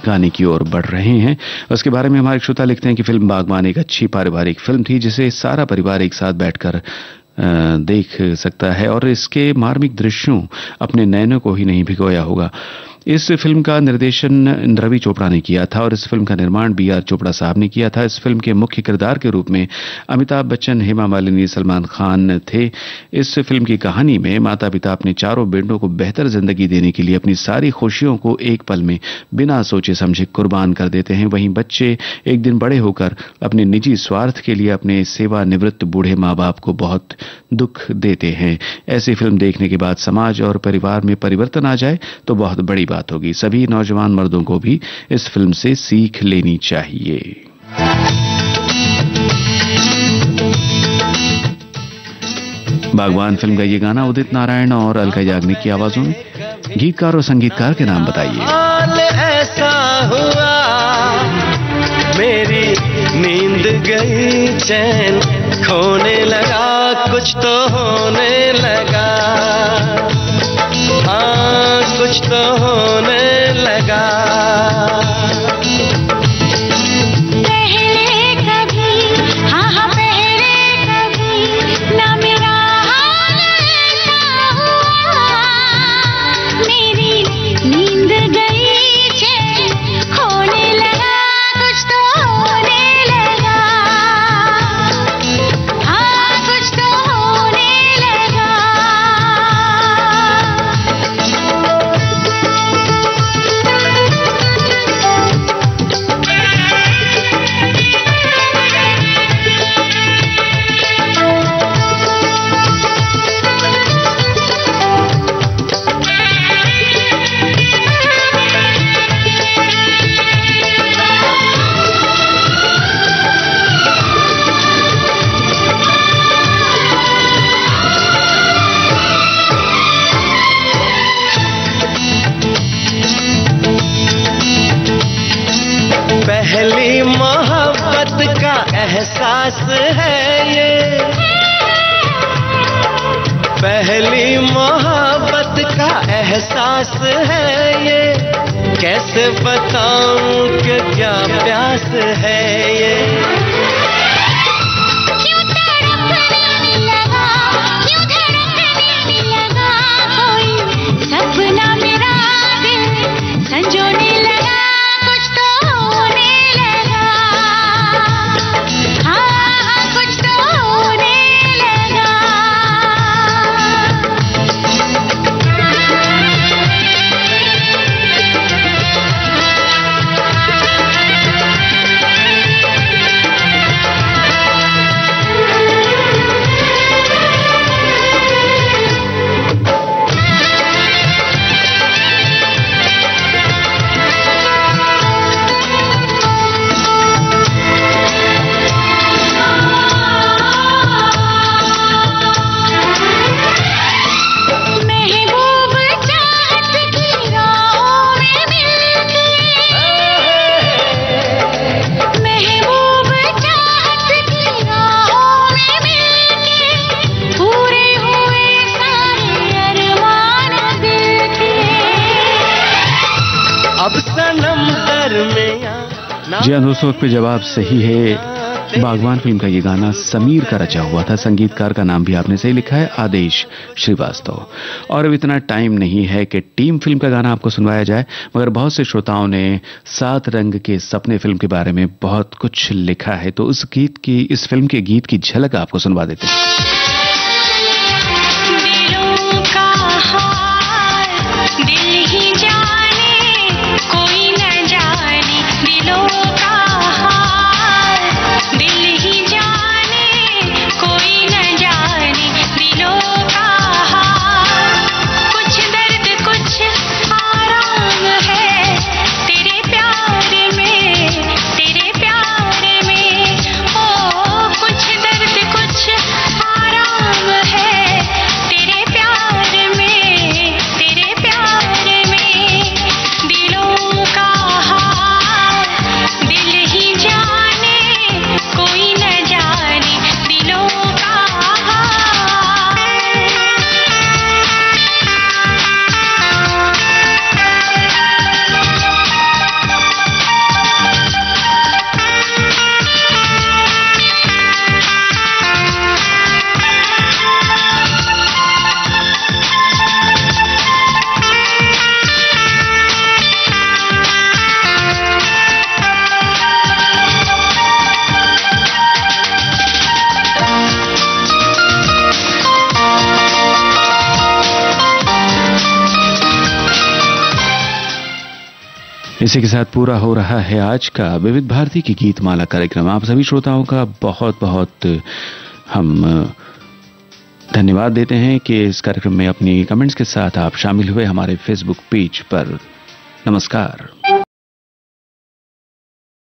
गाने की ओर बढ़ रहे हैं। उसके बारे में हमारे श्रोता लिखते हैं कि फिल्म बागबान एक अच्छी पारिवारिक फिल्म थी जिसे सारा परिवार एक साथ बैठकर देख सकता है और इसके मार्मिक दृश्यों अपने नैनों को ही नहीं भिगोया होगा। इस फिल्म का निर्देशन रवि चोपड़ा ने किया था और इस फिल्म का निर्माण बी आर चोपड़ा साहब ने किया था। इस फिल्म के मुख्य किरदार के रूप में अमिताभ बच्चन, हेमा मालिनी, सलमान खान थे। इस फिल्म की कहानी में माता पिता अपने चारों बेटों को बेहतर जिंदगी देने के लिए अपनी सारी खुशियों को एक पल में बिना सोचे समझे कुर्बान कर देते हैं। वहीं बच्चे एक दिन बड़े होकर अपने निजी स्वार्थ के लिए अपने सेवानिवृत्त बूढ़े माँ बाप को बहुत दुख देते हैं। ऐसी फिल्म देखने के बाद समाज और परिवार में परिवर्तन आ जाए तो बहुत बड़ी बात होगी। सभी नौजवान मर्दों को भी इस फिल्म से सीख लेनी चाहिए। बागबान फिल्म का ये गाना उदित नारायण और अलका याग्निक की आवाजों में। गीतकार और संगीतकार के नाम बताइए। ऐसा हुआ मेरी नींद गई, चैन खोने लगा, कुछ तो होने लगा, हाँ कुछ तो होने लगा। पहले कभी, हाँ हाँ पहले कभी ना मेरा हाल ऐसा हुआ, मेरी नींद गई, चैन खोने लगा, कुछ तो होने लगा, हाँ कुछ तो होने लगा। पहली मोहब्बत का एहसास है ये, पहली मोहब्बत का एहसास है ये, कैसे बताऊं कि क्या प्यास है ये। क्यों तड़पने लगा, क्यों धड़कने लगा, कोई सपना मेरा दिल संजोने लगा, कुछ तो होने लगा, हाँ हाँ कुछ तो होने लगा। महबूब चाहत की राहों में मिलके, महबूब चाहत की राहों में मिलके, पूरे हुए सारे अरमान दिल के। अब सनम दरमियां। जी हाँ दोस्तों, वक्त पे जवाब सही है। बागबान फिल्म का ये गाना समीर का रचा हुआ था। संगीतकार का नाम भी आपने सही लिखा है, आदेश श्रीवास्तव। और अब इतना टाइम नहीं है कि टीम फिल्म का गाना आपको सुनवाया जाए, मगर बहुत से श्रोताओं ने सात रंग के सपने फिल्म के बारे में बहुत कुछ लिखा है, तो इस फिल्म के गीत की झलक आपको सुनवा देते हैं। दिलों का हाल दिल ही जाने, कोई न जाने, दिलों का हाल दिल ही जाने, कोई न जाने, दिलों का हाल। कुछ दर्द कुछ आराम है तेरे प्यार में, तेरे प्यार में, ओ कुछ दर्द कुछ आराम इसी के साथ पूरा हो रहा है आज का विविध भारती की गीतमाला कार्यक्रम। आप सभी श्रोताओं का बहुत बहुत हम धन्यवाद देते हैं कि इस कार्यक्रम में अपनी कमेंट्स के साथ आप शामिल हुए हमारे फेसबुक पेज पर। नमस्कार।